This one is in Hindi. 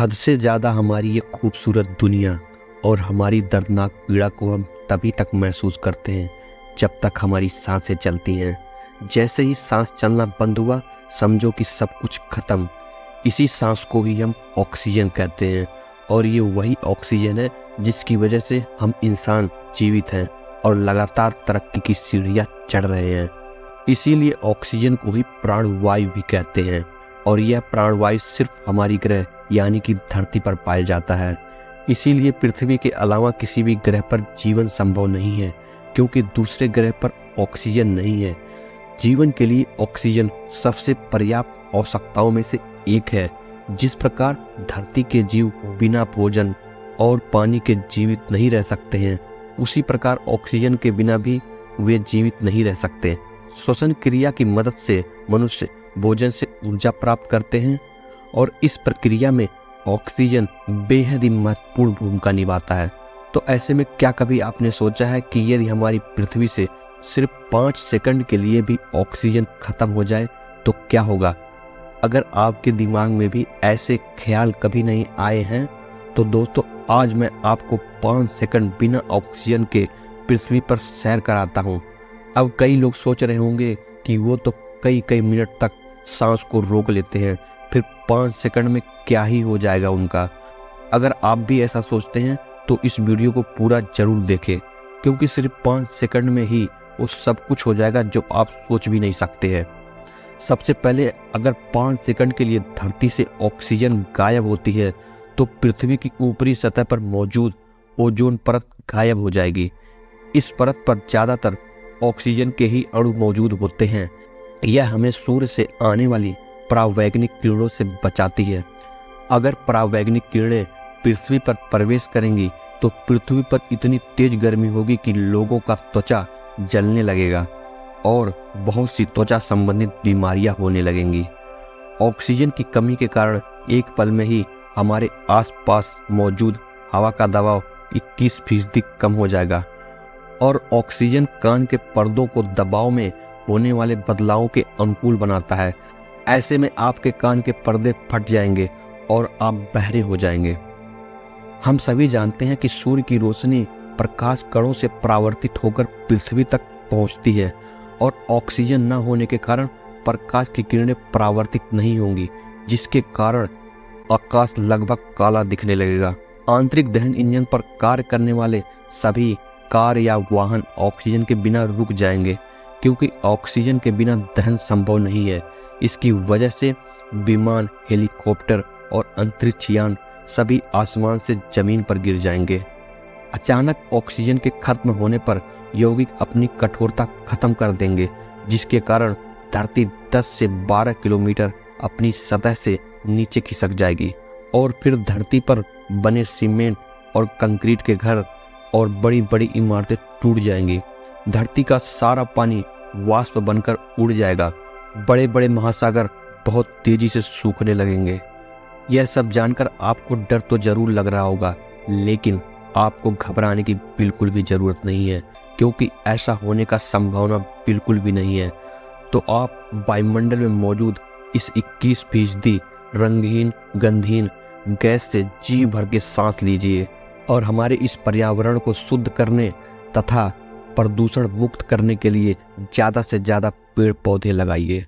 हद से ज़्यादा हमारी ये खूबसूरत दुनिया और हमारी दर्दनाक पीड़ा को हम तभी तक महसूस करते हैं जब तक हमारी सांसें चलती हैं। जैसे ही सांस चलना बंद हुआ, समझो कि सब कुछ खत्म। इसी सांस को ही हम ऑक्सीजन कहते हैं और ये वही ऑक्सीजन है जिसकी वजह से हम इंसान जीवित हैं और लगातार तरक्की की सीढ़ियाँ चढ़ रहे हैं। इसीलिए ऑक्सीजन को ही प्राणवायु भी कहते हैं और यह प्राणवायु सिर्फ हमारी ग्रह यानी कि धरती पर पाया जाता है। इसीलिए पृथ्वी के अलावा किसी भी ग्रह पर जीवन संभव नहीं है, क्योंकि दूसरे ग्रह पर ऑक्सीजन नहीं है। जीवन के लिए ऑक्सीजन सबसे पर्याप्त आवश्यकताओं में से एक है। जिस प्रकार धरती के जीव बिना भोजन और पानी के जीवित नहीं रह सकते हैं, उसी प्रकार ऑक्सीजन के बिना भी वे जीवित नहीं रह सकते। श्वसन क्रिया की मदद से मनुष्य भोजन से ऊर्जा प्राप्त करते हैं और इस प्रक्रिया में ऑक्सीजन बेहद ही महत्वपूर्ण भूमिका निभाता है। तो ऐसे में क्या कभी आपने सोचा है कि यदि हमारी पृथ्वी से सिर्फ 5 सेकंड के लिए भी ऑक्सीजन खत्म हो जाए तो क्या होगा? अगर आपके दिमाग में भी ऐसे ख्याल कभी नहीं आए हैं तो दोस्तों, आज मैं आपको 5 सेकंड बिना ऑक्सीजन के पृथ्वी पर सैर कराता हूँ। अब कई लोग सोच रहे होंगे कि वो तो कई मिनट तक सांस को रोक लेते हैं, फिर 5 सेकंड में क्या ही हो जाएगा उनका। अगर आप भी ऐसा सोचते हैं तो इस वीडियो को पूरा जरूर देखें, क्योंकि सिर्फ 5 सेकंड में ही वो सब कुछ हो जाएगा जो आप सोच भी नहीं सकते हैं। सबसे पहले अगर 5 सेकंड के लिए धरती से ऑक्सीजन गायब होती है तो पृथ्वी की ऊपरी सतह पर मौजूद ओजोन परत गायब हो जाएगी। इस परत पर ज़्यादातर ऑक्सीजन के ही अणु मौजूद होते हैं। यह हमें सूर्य से आने वाली परावैंगनिक किरणों से बचाती है। अगर परावैंगनिक किरणें पृथ्वी पर प्रवेश करेंगी तो पृथ्वी पर इतनी तेज गर्मी होगी कि लोगों का त्वचा जलने लगेगा और बहुत सी त्वचा संबंधित बीमारियां होने लगेंगी। ऑक्सीजन की कमी के कारण एक पल में ही हमारे आसपास मौजूद हवा का दबाव 21% कम हो जाएगा और ऑक्सीजन कान के पर्दों को दबाव में होने वाले बदलावों के अनुकूल बनाता है। ऐसे में आपके कान के पर्दे फट जाएंगे और आप बहरे हो जाएंगे। हम सभी जानते हैं कि सूर्य की रोशनी प्रकाश कणों से परावर्तित होकर पृथ्वी तक पहुंचती है और ऑक्सीजन न होने के कारण प्रकाश की किरणें परावर्तित नहीं होंगी, जिसके कारण आकाश लगभग काला दिखने लगेगा। आंतरिक दहन इंजन पर कार्य करने वाले सभी कार या वाहन ऑक्सीजन के बिना रुक जाएंगे, क्योंकि ऑक्सीजन के बिना दहन संभव नहीं है। इसकी वजह से विमान, हेलीकॉप्टर और अंतरिक्ष यान सभी आसमान से जमीन पर गिर जाएंगे। अचानक ऑक्सीजन के खत्म होने पर यौगिक अपनी कठोरता खत्म कर देंगे, जिसके कारण धरती 10 से 12 किलोमीटर अपनी सतह से नीचे खिसक जाएगी और फिर धरती पर बने सीमेंट और कंक्रीट के घर और बड़ी बड़ी इमारतें टूट जाएंगी। धरती का सारा पानी वाष्प बनकर उड़ जाएगा। बड़े बड़े महासागर बहुत तेजी से सूखने लगेंगे। यह सब जानकर आपको डर तो जरूर लग रहा होगा, लेकिन आपको घबराने की बिल्कुल भी जरूरत नहीं है, क्योंकि ऐसा होने का संभावना बिल्कुल भी नहीं है। तो आप वायुमंडल में मौजूद इस 21% रंगहीन गंधहीन गैस से जी भर के सांस लीजिए और हमारे इस पर्यावरण को शुद्ध करने तथा प्रदूषण मुक्त करने के लिए ज़्यादा से ज़्यादा पेड़ पौधे लगाइए।